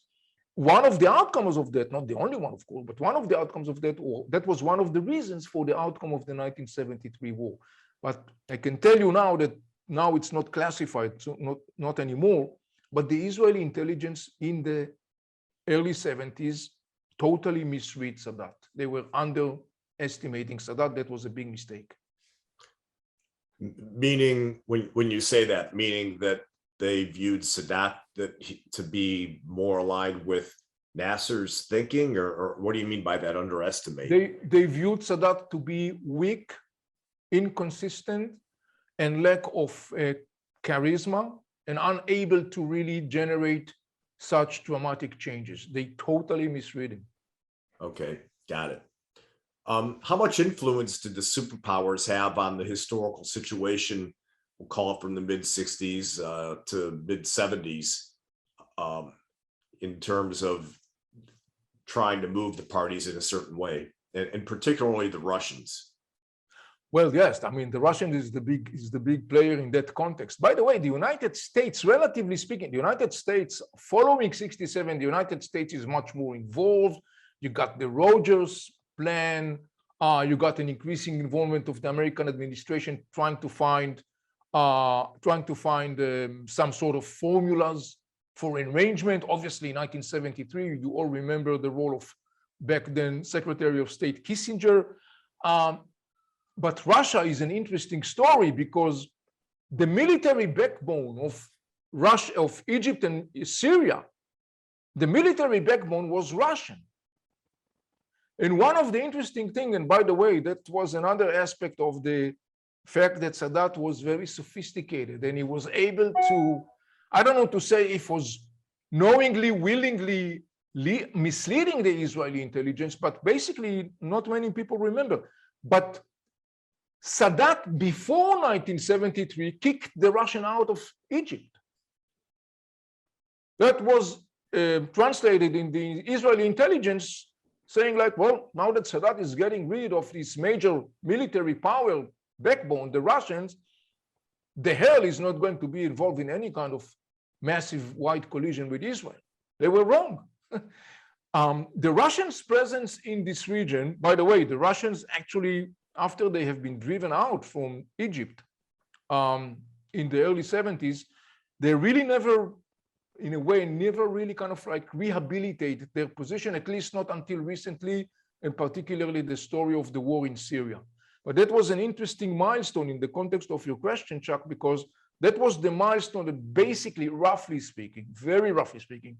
One of the outcomes of that, not the only one, of course, but one of the outcomes of that war, that was one of the reasons for the outcome of the 1973 war. But I can tell you now that now it's not classified, so not anymore, but the Israeli intelligence in the early 70s totally misread Sadat. They were underestimating Sadat. That was a big mistake. Meaning, when you say that, meaning that they viewed Sadat to be more aligned with Nasser's thinking, or what do you mean by that, underestimate? They viewed Sadat to be weak, inconsistent, and lack of charisma, and unable to really generate such dramatic changes. They totally misread him. Okay, got it. How much influence did the superpowers have on the historical situation, we'll call it from the mid-60s to mid-70s, in terms of trying to move the parties in a certain way, and particularly the Russians? Well, yes, I mean, the Russian is the big player in that context. By the way, the United States, relatively speaking, the United States, following 67, the United States is much more involved. You got the Rogers Plan, you got an increasing involvement of the American administration trying to find some sort of formulas for arrangement. Obviously, in 1973, you all remember the role of back then Secretary of State Kissinger. But Russia is an interesting story because the military backbone of Russia, of Egypt and Syria, the military backbone was Russian. And one of the interesting things, and by the way, that was another aspect of the fact that Sadat was very sophisticated and he was able to, I don't know to say if was knowingly, willingly misleading the Israeli intelligence, but basically not many people remember. But Sadat, before 1973, kicked the Russian out of Egypt. That was translated in the Israeli intelligence saying like, well, now that Sadat is getting rid of this major military power backbone, the Russians, the hell is not going to be involved in any kind of massive wide collision with Israel. They were wrong. The Russians' presence in this region, by the way, the Russians actually, after they have been driven out from Egypt in the early 70s, they really never, in a way, never really kind of like rehabilitated their position, at least not until recently, and particularly the story of the war in Syria. But that was an interesting milestone in the context of your question, Chuck, because that was the milestone that basically, roughly speaking, very roughly speaking,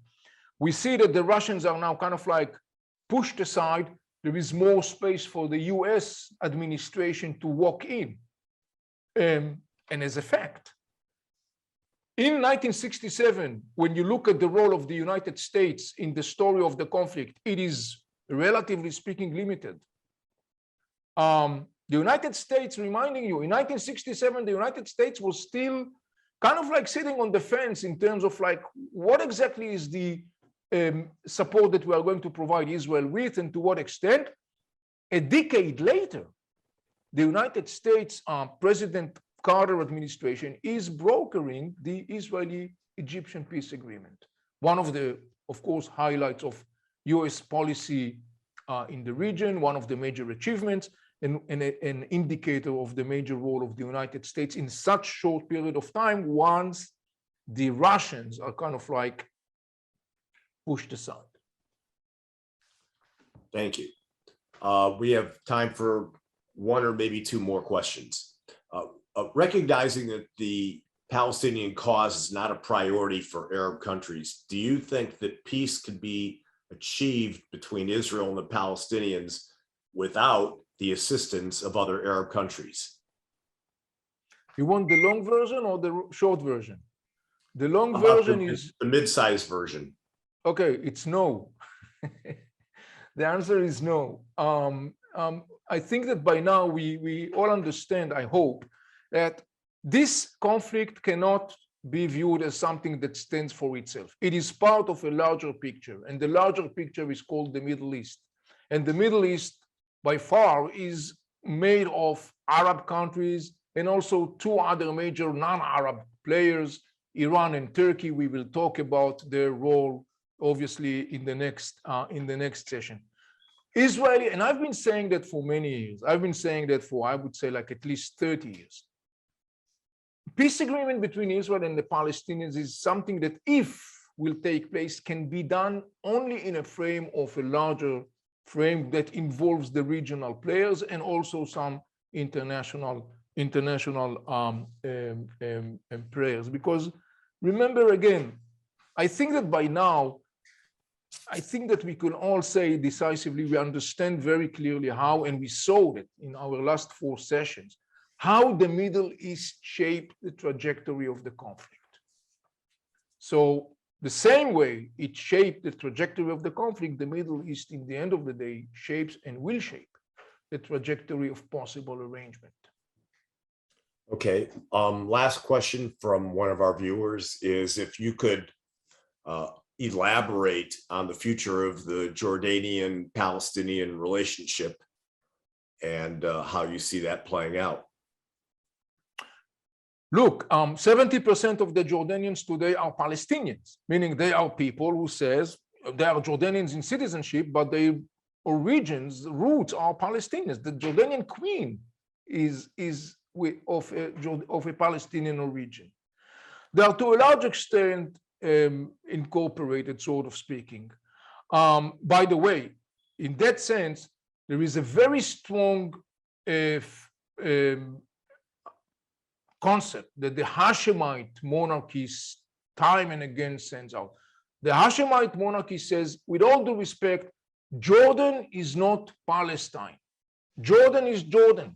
we see that the Russians are now kind of like pushed aside. There is more space for the US administration to walk in. And as a fact, in 1967, when you look at the role of the United States in the story of the conflict, it is relatively speaking limited. The United States, reminding you, in 1967, the United States was still kind of like sitting on the fence in terms of like, what exactly is the support that we are going to provide Israel with and to what extent? A decade later, the United States President Carter administration is brokering the Israeli-Egyptian peace agreement. One of the, of course, highlights of US policy in the region, one of the major achievements, and an indicator of the major role of the United States in such short period of time once the Russians are kind of like pushed aside. Thank you. We have time for one or maybe two more questions. Recognizing that the Palestinian cause is not a priority for Arab countries, do you think that peace could be achieved between Israel and the Palestinians without the assistance of other Arab countries? You want the long version or the short version? The long version is the mid-sized version. Okay, it's no. The answer is no. I think that by now we all understand, I hope, that this conflict cannot be viewed as something that stands for itself. It is part of a larger picture, and the larger picture is called the Middle East. And the Middle East, by far, is made of Arab countries and also two other major non-Arab players, Iran and Turkey. We will talk about their role, obviously, in the next session. Israeli, and I've been saying that for many years. I've been saying that for, I would say, like at least 30 years. Peace agreement between Israel and the Palestinians is something that, if will take place, can be done only in a frame of a larger frame that involves the regional players and also some international players. Because remember again, I think that by now, I think that we can all say decisively, we understand very clearly how, and we saw it in our last 4 sessions, how the Middle East shaped the trajectory of the conflict. So the same way it shaped the trajectory of the conflict, the Middle East, in the end of the day, shapes and will shape the trajectory of possible arrangement. Okay, last question from one of our viewers is if you could elaborate on the future of the Jordanian Palestinian relationship and how you see that playing out. Look, 70% of the Jordanians today are Palestinians, meaning they are people who says they are Jordanians in citizenship, but their origins, roots are Palestinians. The Jordanian queen is of a Palestinian origin. They are to a large extent incorporated, sort of speaking. By the way, in that sense, there is a very strong concept that the Hashemite monarchies time and again sends out. The Hashemite monarchy says, with all due respect, Jordan is not Palestine. Jordan is Jordan.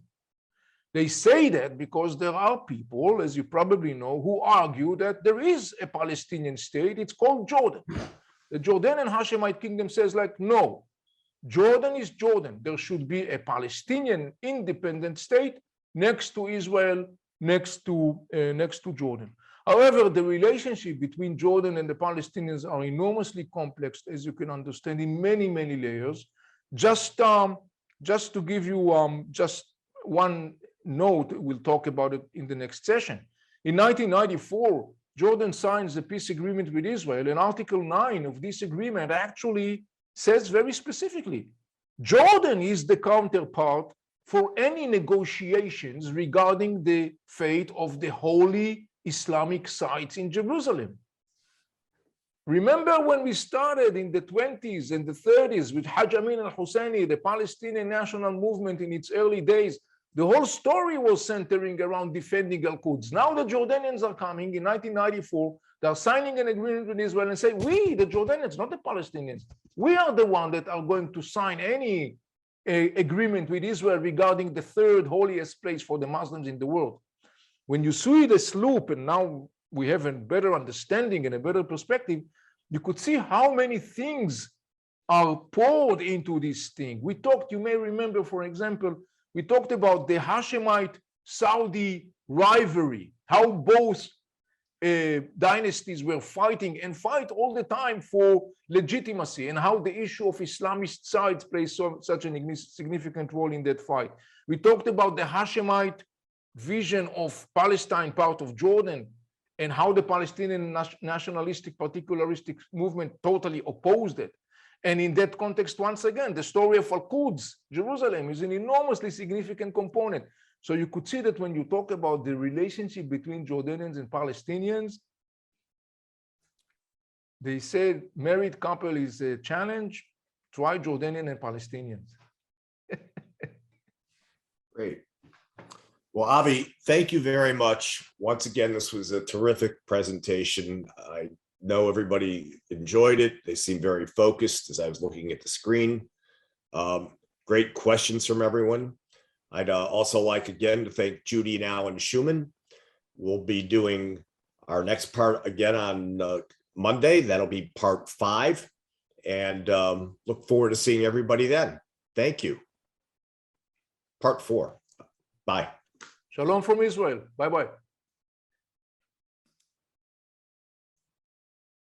They say that because there are people, as you probably know, who argue that there is a Palestinian state. It's called Jordan. The Jordanian Hashemite kingdom says, like, no, Jordan is Jordan. There should be a Palestinian independent state next to Israel, next to Jordan. However, the relationship between Jordan and the Palestinians are enormously complex, as you can understand, in many, many layers. Just to give you just one note, we'll talk about it in the next session. In 1994, Jordan signs a peace agreement with Israel, and Article 9 of this agreement actually says very specifically, Jordan is the counterpart for any negotiations regarding the fate of the holy Islamic sites in Jerusalem. Remember when we started in the 20s and the 30s with Hajj Amin al-Husseini, the Palestinian national movement in its early days, the whole story was centering around defending Al-Quds. Now the Jordanians are coming in 1994, they're signing an agreement with Israel and say, we, the Jordanians, not the Palestinians, we are the one that are going to sign any agreement with Israel regarding the third holiest place for the Muslims in the world. When you see the slope, and now we have a better understanding and a better perspective, you could see how many things are poured into this thing. We talked, you may remember, for example, we talked about the Hashemite-Saudi rivalry, how both dynasties were fighting and fight all the time for legitimacy, and how the issue of Islamist sides plays such a significant role in that fight. We talked about the Hashemite vision of Palestine, part of Jordan, and how the Palestinian nationalistic particularistic movement totally opposed it. And in that context, once again, the story of Al-Quds, Jerusalem, is an enormously significant component. So you could see that when you talk about the relationship between Jordanians and Palestinians, they said married couple is a challenge, try Jordanian and Palestinians. Great. Well, Avi, thank you very much. Once again, this was a terrific presentation. I know everybody enjoyed it. They seemed very focused as I was looking at the screen. Great questions from everyone. I'd also like again to thank Judy and Alan Schumann. We'll be doing our next part again on Monday. That'll be part 5. And look forward to seeing everybody then. Thank you. Part 4. Bye. Shalom from Israel. Bye-bye.